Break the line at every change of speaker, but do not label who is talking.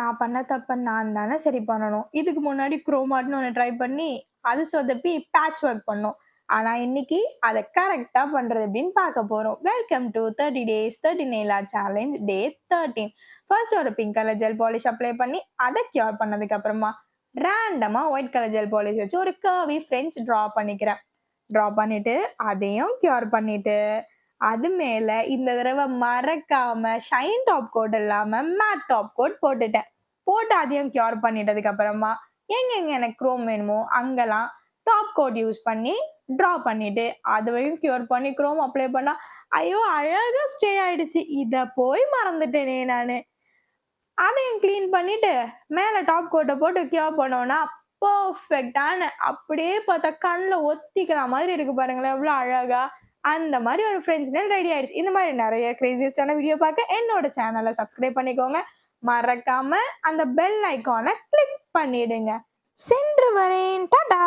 நான் பண்ண தப்ப நான் தானே சரி பண்ணணும். இதுக்கு முன்னாடி குரோமாட்ன்னு ஒண்ணு ட்ரை பண்ணி, அது சொதப்பி பேட்ச் ஒர்க் பண்ணோம். ஆனா இன்னைக்கு அத கரெக்ட்டா பண்றது எப்படின்னு பார்க்க போறோம். Welcome to 30 days 30 nail art challenge day 13. First ஒரு pink colour gel polish apply பண்ணி, அத கியூர் பண்ணதுக்கு அப்புறமா ரேண்டமா ஒயிட் கலர் ஜெல் பாலிஷ் வச்சு ஒரு கர்வி ஃப்ரெஞ்ச் டிரா பண்ணிக்கிறேன். டிரா பண்ணிட்டு, அதையும் கியூர் பண்ணிட்டு, அது மேல இந்த தடவ மறக்காம ஷைன் டாப் கோட் இல்லாம மேட் டாப் கோட் போட்டுட்டேன். போட்டு அதையும் கியூர் பண்ணிட்டதுக்கு அப்புறமா எங்கெங்க எனக்கு குரோம் வேணுமோ அங்கெல்லாம் டாப் கோட் யூஸ் பண்ணி டிரா பண்ணிட்டு அதையும் கியூர் பண்ணி குரோம் அப்ளை பண்ணா ஐயோ அழகா ஸ்டே ஆயிடுச்சு. இத போய் மறந்துட்டேனே நானு. அதையும் கிளீன் பண்ணிட்டு மேல டாப் கோட்டை போட்டு கியூர் பண்ணோம்னா பர்ஃபெக்டான அப்படியே பார்த்தா கண்ணில் ஒத்திக்கலாம் மாதிரி இருக்கு பாருங்களேன் எவ்வளோ அழகா. அந்த மாதிரி ஒரு ஃப்ரெண்ட்ஸ் நெயில் ரெடி ஆயிடுச்சு. இந்த மாதிரி நிறைய கிரேசியஸ்டான வீடியோ பார்க்க என்னோட சேனலை சப்ஸ்கிரைப் பண்ணிக்கோங்க. மறக்காம அந்த பெல் ஐக்கானை கிளிக் பண்ணிடுங்க. சென்று வரேன். டாடா.